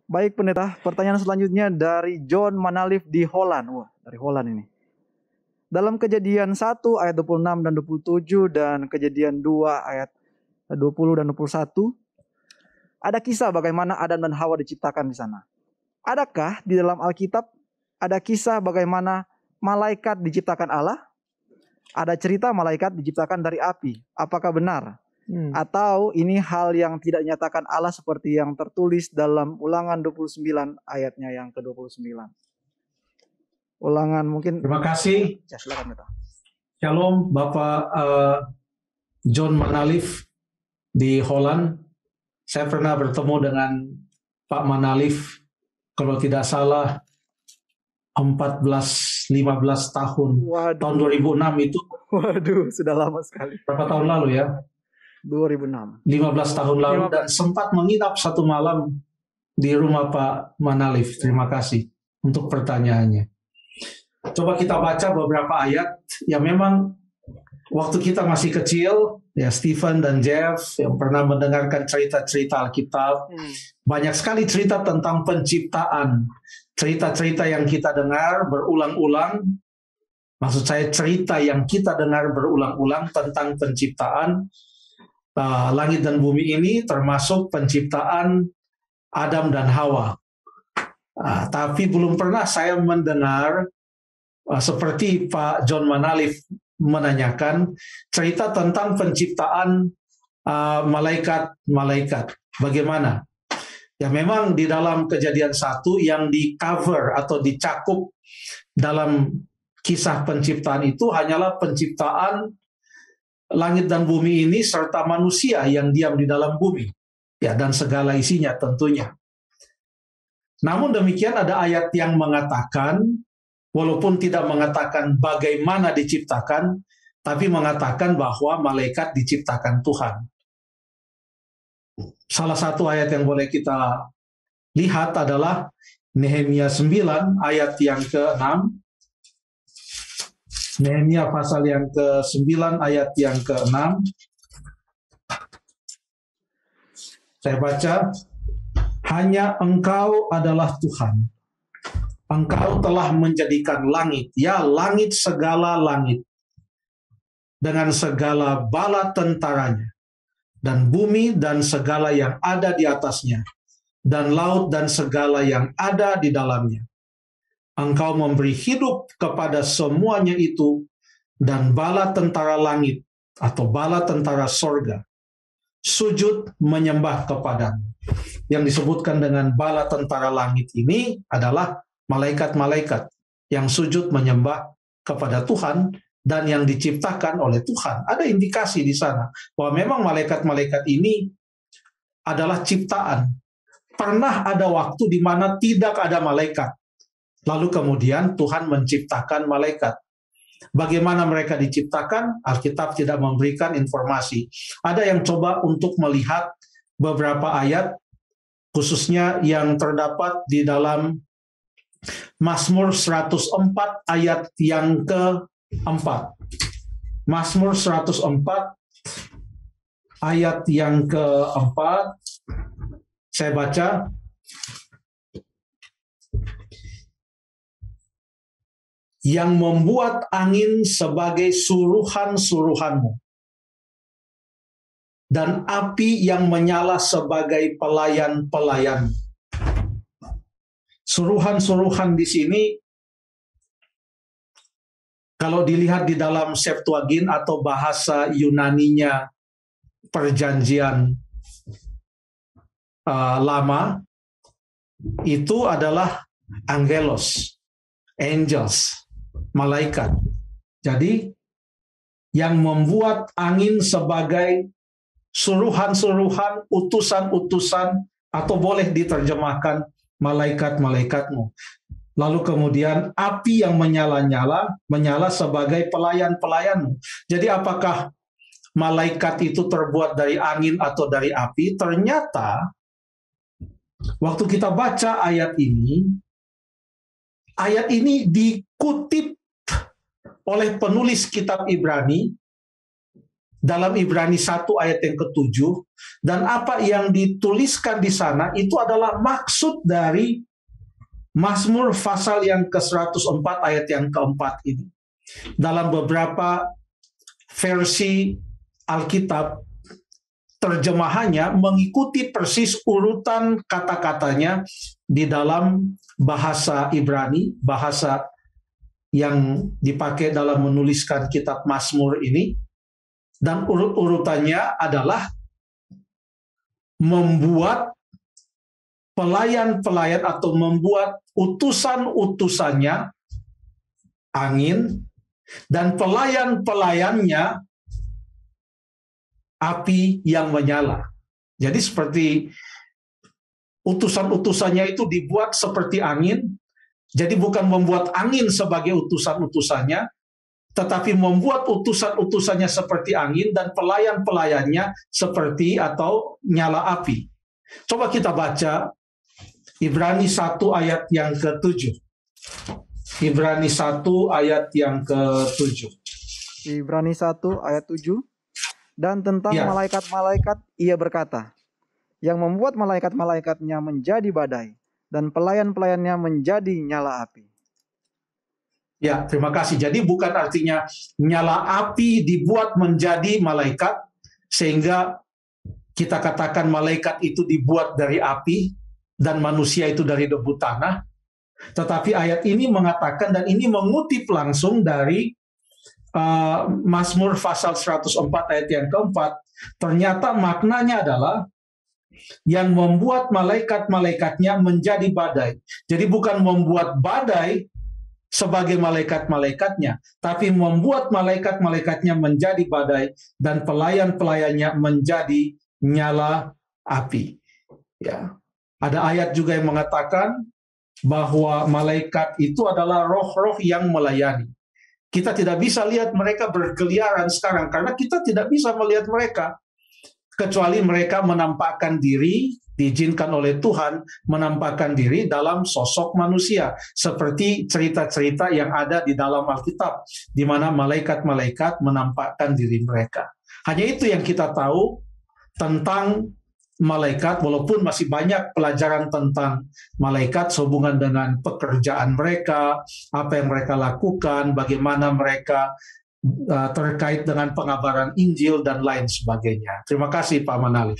Baik pendeta, pertanyaan selanjutnya dari John Manalif di Holland. Wah, dari Holland ini. Dalam Kejadian 1 ayat 26 dan 27 dan Kejadian 2 ayat 20 dan 21, ada kisah bagaimana Adam dan Hawa diciptakan di sana. Adakah di dalam Alkitab ada kisah bagaimana malaikat diciptakan Allah? Ada cerita malaikat diciptakan dari api. Apakah benar? Atau ini hal yang tidak dinyatakan Allah seperti yang tertulis dalam Ulangan 29 ayatnya yang ke-29. Ulangan mungkin. Terima kasih. Ya, silakan Beta. Shalom Bapak John Manalif di Holland. Saya pernah bertemu dengan Pak Manalif, kalau tidak salah 14-15 tahun. Waduh. Tahun 2006 itu. Waduh, sudah lama sekali. Berapa tahun lalu ya? 2006. 15 tahun lalu dan sempat menginap satu malam di rumah Pak Manalif. Terima kasih untuk pertanyaannya. Coba kita baca beberapa ayat yang memang waktu kita masih kecil, ya Stephen dan Jeff yang pernah mendengarkan cerita-cerita Alkitab, banyak sekali cerita tentang penciptaan. Cerita-cerita yang kita dengar berulang-ulang, maksud saya cerita yang kita dengar berulang-ulang tentang penciptaan langit dan bumi ini, termasuk penciptaan Adam dan Hawa. Tapi belum pernah saya mendengar seperti Pak John Manalif menanyakan cerita tentang penciptaan malaikat-malaikat. Bagaimana? Ya memang di dalam Kejadian 1 yang di cover atau dicakup dalam kisah penciptaan itu hanyalah penciptaan langit dan bumi ini serta manusia yang diam di dalam bumi, ya, dan segala isinya tentunya. Namun demikian ada ayat yang mengatakan, walaupun tidak mengatakan bagaimana diciptakan, tapi mengatakan bahwa malaikat diciptakan Tuhan. Salah satu ayat yang boleh kita lihat adalah Nehemia 9 ayat yang ke-6. Nehemia pasal yang ke-9 ayat yang ke-6. Saya baca, hanya Engkau adalah Tuhan. Engkau telah menjadikan langit, ya langit segala langit, dengan segala bala tentaranya, dan bumi dan segala yang ada di atasnya, dan laut dan segala yang ada di dalamnya. Engkau memberi hidup kepada semuanya itu, dan bala tentara langit atau bala tentara sorga sujud menyembah kepadamu. Yang disebutkan dengan bala tentara langit ini adalah malaikat-malaikat yang sujud menyembah kepada Tuhan dan yang diciptakan oleh Tuhan. Ada indikasi di sana bahwa memang malaikat-malaikat ini adalah ciptaan. Pernah ada waktu di mana tidak ada malaikat. Lalu kemudian Tuhan menciptakan malaikat. Bagaimana mereka diciptakan? Alkitab tidak memberikan informasi. Ada yang coba untuk melihat beberapa ayat, khususnya yang terdapat di dalam Mazmur 104 ayat yang ke-4. Mazmur 104 ayat yang ke-4. Saya baca. Yang membuat angin sebagai suruhan-suruhanmu, dan api yang menyala sebagai pelayan-pelayanmu. Suruhan-suruhan di sini, kalau dilihat di dalam Septuagint atau bahasa Yunaninya Perjanjian Lama, itu adalah angelos, angels, malaikat. Jadi yang membuat angin sebagai suruhan-suruhan, utusan-utusan, atau boleh diterjemahkan malaikat-malaikatmu. Lalu kemudian api yang menyala sebagai pelayan-pelayanmu. Jadi apakah malaikat itu terbuat dari angin atau dari api? Ternyata waktu kita baca ayat ini dikutip oleh penulis kitab Ibrani dalam Ibrani 1 ayat yang ke-7, dan apa yang dituliskan di sana itu adalah maksud dari Mazmur pasal yang ke-104 ayat yang keempat ini. Dalam beberapa versi Alkitab, terjemahannya mengikuti persis urutan kata-katanya di dalam bahasa Ibrani, bahasa yang dipakai dalam menuliskan kitab Mazmur ini. Dan urut-urutannya adalah membuat pelayan-pelayan atau membuat utusan-utusannya angin, dan pelayan-pelayannya api yang menyala. Jadi seperti utusan-utusannya itu dibuat seperti angin, jadi bukan membuat angin sebagai utusan-utusannya, tetapi membuat utusan-utusannya seperti angin dan pelayan-pelayannya seperti atau nyala api. Coba kita baca Ibrani 1 ayat yang ke-7. Ibrani 1 ayat yang ke-7. Ibrani 1 ayat 7. Dan tentang malaikat-malaikat ia berkata, yang membuat malaikat-malaikatnya menjadi badai, dan pelayan-pelayannya menjadi nyala api. Ya, terima kasih. Jadi bukan artinya nyala api dibuat menjadi malaikat, sehingga kita katakan malaikat itu dibuat dari api, dan manusia itu dari debu tanah. Tetapi ayat ini mengatakan, dan ini mengutip langsung dari Mazmur pasal 104 ayat yang keempat, ternyata maknanya adalah yang membuat malaikat-malaikatnya menjadi badai. Jadi bukan membuat badai sebagai malaikat-malaikatnya, tapi membuat malaikat-malaikatnya menjadi badai dan pelayan-pelayannya menjadi nyala api. Ya. Ada ayat juga yang mengatakan bahwa malaikat itu adalah roh-roh yang melayani. Kita tidak bisa lihat mereka berkeliaran sekarang karena kita tidak bisa melihat mereka, kecuali mereka menampakkan diri, diizinkan oleh Tuhan menampakkan diri dalam sosok manusia, seperti cerita-cerita yang ada di dalam Alkitab, di mana malaikat-malaikat menampakkan diri mereka. Hanya itu yang kita tahu tentang malaikat, walaupun masih banyak pelajaran tentang malaikat sehubungan dengan pekerjaan mereka, apa yang mereka lakukan, bagaimana mereka terkait dengan pengabaran Injil dan lain sebagainya. Terima kasih Pak Manalif.